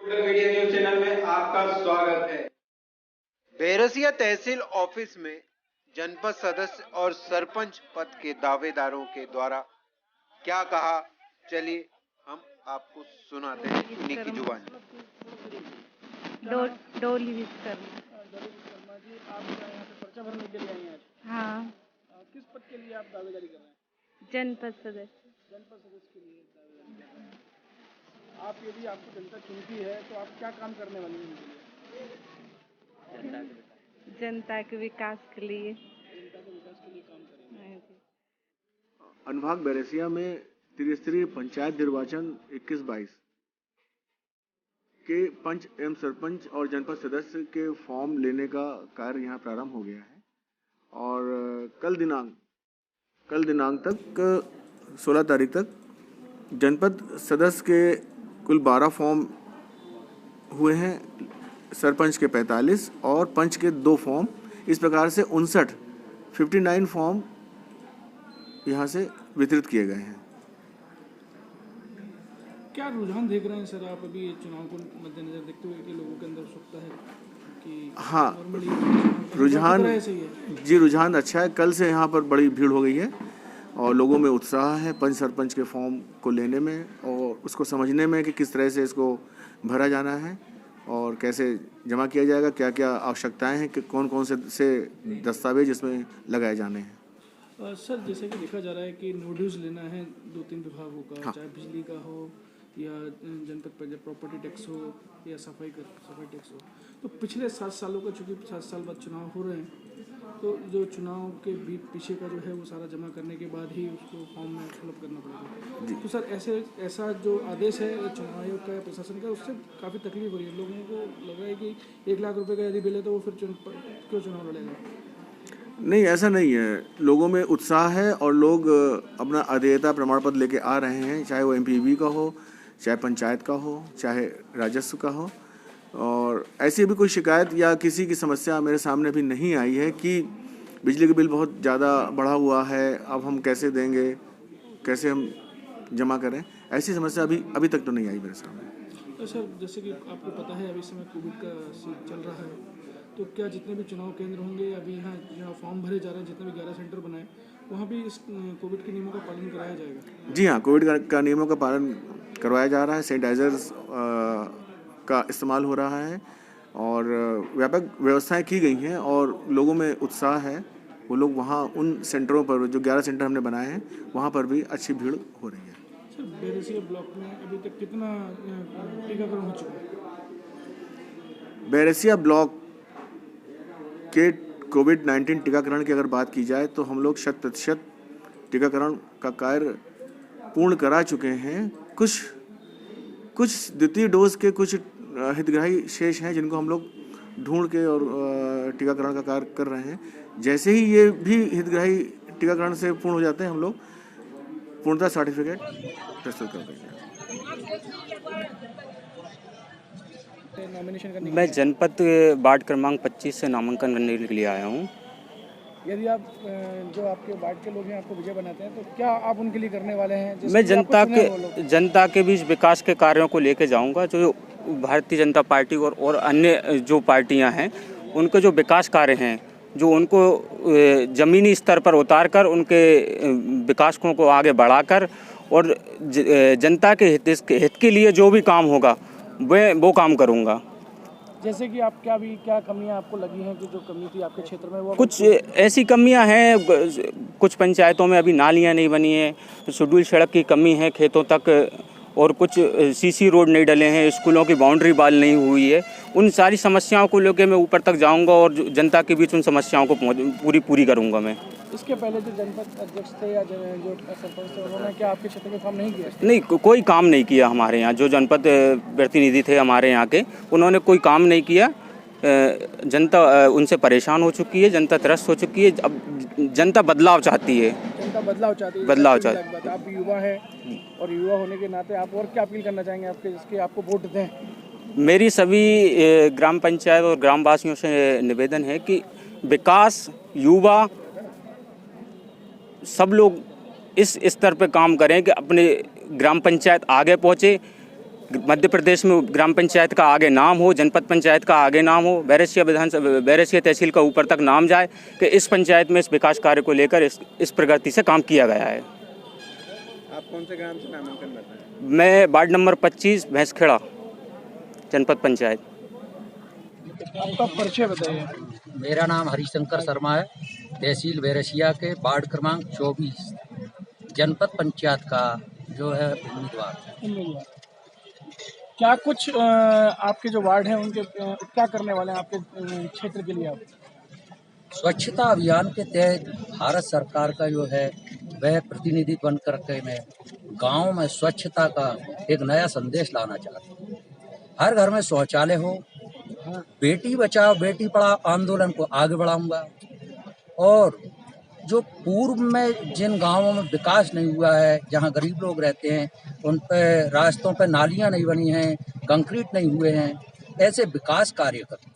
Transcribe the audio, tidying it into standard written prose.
Social media news channel में आपका स्वागत है। बैरसिया तहसील ऑफिस में जनपद सदस्य और सरपंच पद के दावेदारों के द्वारा क्या कहा, चलिए हम आपको सुनाते हैं उन्हीं की जुबानी। डोली विश्वकर्मा। शर्मा जी, आप यहाँ पे पर्चा भरने के लिए आई हैं आज। हाँ, किस पद के लिए आप दावेदारी कर रहे हैं? जनपद सदस्य। जनपद सदस्य के लिए दावेदारी कर रहे हैं। आप यदि आपको जनता चुनती है तो आप क्या काम करने वाली हैं उनके लिए? जनता के विकास के लिए। जनता के विकास के लिए काम करेंगे। हाँ जी। अनुभाग बैरसिया में त्रिस्तरीय पंचायत निर्वाचन 21-22 के पंच एवं सरपंच और जनपद सदस्य के फॉर्म लेने का कार्य यहाँ प्रारंभ हो गया है और कल दिनांक तक 16 तारीख तक जनपद सदस्य के कुल 12 फॉर्म हुए हैं, सरपंच के 45 और पंच के 2 फॉर्म। इस प्रकार से 59 फॉर्म यहाँ से वितरित किए गए हैं। क्या रुझान देख रहे हैं सर आप अभी चुनाव को मद्देनजर देखते हुए कि लोगों के अंदर उत्सुकता है कि हाँ, रुझान रुझान अच्छा है। कल से यहाँ पर बड़ी भीड़ हो गई है और लोगों में उत्साह है पंच सरपंच के फॉर्म को लेने में और उसको समझने में कि किस तरह से इसको भरा जाना है और कैसे जमा किया जाएगा, क्या क्या आवश्यकताएं हैं, कि कौन कौन से दस्तावेज इसमें लगाए जाने हैं। सर, जैसे कि देखा जा रहा है कि नोटिस लेना है 2-3 विभागों का, हाँ। चाहे बिजली का हो या जनपद प्रॉपर्टी टैक्स हो या सफाई टैक्स हो। तो पिछले 7 सालों का, चूँकि 7 साल बाद चुनाव हो रहे हैं, तो जो चुनाव के पीछे का जो है वो सारा जमा करने के बाद ही उसको फॉर्म में फिलअप करना पड़ेगा। तो सर ऐसा जो आदेश है चुनाव आयोग का या प्रशासन का, उससे काफ़ी तकलीफ हो रही है। लोगों को लग रहा है कि 1 लाख रुपए का यदि बिल है तो वो फिर क्यों चुनाव लड़ेगा? नहीं, ऐसा नहीं है। लोगों में उत्साह है और लोग अपना अधेयता प्रमाण पत्र लेके आ रहे हैं, चाहे वो MPV का हो, चाहे पंचायत का हो, चाहे राजस्व का हो। और ऐसी भी कोई शिकायत या किसी की समस्या मेरे सामने भी नहीं आई है कि बिजली का बिल बहुत ज़्यादा बढ़ा हुआ है, अब हम कैसे देंगे, कैसे हम जमा करें। ऐसी समस्या अभी तक तो नहीं आई मेरे सामने। तो सर, जैसे कि आपको पता है अभी समय कोविड का चल रहा है, तो क्या जितने भी चुनाव केंद्र होंगे, अभी यहाँ जहाँ फॉर्म भरे जा रहे हैं, जितने भी 11 सेंटर बनाए, वहाँ भी इस कोविड के नियमों का पालन कराया जाएगा? जी हाँ, कोविड का नियमों का पालन करवाया जा रहा है। सैनिटाइजर्स का इस्तेमाल हो रहा है और व्यापक व्यवस्थाएं की गई हैं और लोगों में उत्साह है। वो लोग वहाँ उन सेंटरों पर, जो 11 सेंटर हमने बनाए हैं, वहाँ पर भी अच्छी भीड़ हो रही है। सर, बैरसिया ब्लॉक में अभी तक कितना टीकाकरण हो चुका है? बैरसिया ब्लॉक के कोविड-19 टीकाकरण की अगर बात की जाए तो हम लोग 100% टीकाकरण का कार्य पूर्ण करा चुके हैं। कुछ द्वितीय डोज के कुछ हितग्राही शेष हैं जिनको हम लोग ढूंढ के और टीकाकरण का कार्य कर रहे हैं। जैसे ही ये भी हितग्राही टीकाकरण से पूर्ण हो जाते हैं, हम लोग पूर्णता सर्टिफिकेट प्रस्तुत कर देंगे। मैं जनपद वार्ड क्रमांक 25 से नामांकन करने के लिए आया हूँ। यदि आप जो आपके वार्ड के लोग हैं आपको विजय बनाते हैं, तो क्या आप उनके लिए करने वाले हैं? मैं जनता के बीच विकास के कार्यों को लेके जाऊंगा। जो भारतीय जनता पार्टी और अन्य जो पार्टियां हैं, उनके जो विकास कार्य हैं, जो उनको ज़मीनी स्तर पर उतार कर उनके विकासों को आगे बढ़ाकर और जनता के हित के लिए जो भी काम होगा वो काम करूंगा। जैसे कि आप क्या कमियां आपको लगी हैं कि जो कमी थी आपके क्षेत्र में? वो कुछ ऐसी कमियां हैं, कुछ पंचायतों में अभी नालियां नहीं बनी है, शेड्यूल सड़क की कमी है खेतों तक, और कुछ CC रोड नहीं डले हैं, स्कूलों की बाउंड्री वाल नहीं हुई है। उन सारी समस्याओं को लेकर मैं ऊपर तक जाऊंगा और जनता के बीच उन समस्याओं को पूरी करूंगा मैं। इसके पहले जो जनपद अध्यक्ष थे या जो सरपंच थे, उन्होंने क्या आपके क्षेत्र में काम नहीं किया? नहीं, कोई काम नहीं किया हमारे यहाँ। जो जनपद प्रतिनिधि थे हमारे यहाँ के, उन्होंने कोई काम नहीं किया। जनता उनसे परेशान हो चुकी है, जनता त्रस्त हो चुकी है। अब जनता बदलाव चाहती है। जनता बदलाव चाहती है। आप युवा हैं और युवा होने के नाते आप और क्या अपील करना चाहेंगे आपके, जिसके आपको वोट दें? मेरी सभी ग्राम पंचायत और ग्रामवासियों से निवेदन है कि विकास, युवा, सब लोग इस स्तर पर काम करें कि अपने ग्राम पंचायत आगे पहुँचे, मध्य प्रदेश में ग्राम पंचायत का आगे नाम हो, जनपद पंचायत का आगे नाम हो, बैरसिया तहसील का ऊपर तक नाम जाए कि इस पंचायत में इस विकास कार्य को लेकर इस प्रगति से काम किया गया है। आप कौन से ग्राम से नामांकन करते हैं? मैं वार्ड नंबर 25 भैंसखेड़ा जनपद पंचायत। आपका परिचय बताइए। मेरा नाम हरिशंकर शर्मा है, तहसील बैरसिया के वार्ड क्रमांक 24 जनपद पंचायत का जो है उम्मीदवार। क्या कुछ आपके जो वार्ड हैं उनके क्या करने वाले हैं आपके क्षेत्र के लिए आप? स्वच्छता अभियान के तहत भारत सरकार का जो है वह प्रतिनिधि बन करके मैं गांव में स्वच्छता का एक नया संदेश लाना चाहता हूँ। हर घर में शौचालय हो, बेटी बचाओ बेटी पढ़ाओ आंदोलन को आगे बढ़ाऊंगा। और जो पूर्व में जिन गांवों में विकास नहीं हुआ है, जहां गरीब लोग रहते हैं, उन पर रास्तों पर नालियां नहीं बनी हैं, कंक्रीट नहीं हुए हैं, ऐसे विकास कार्य करते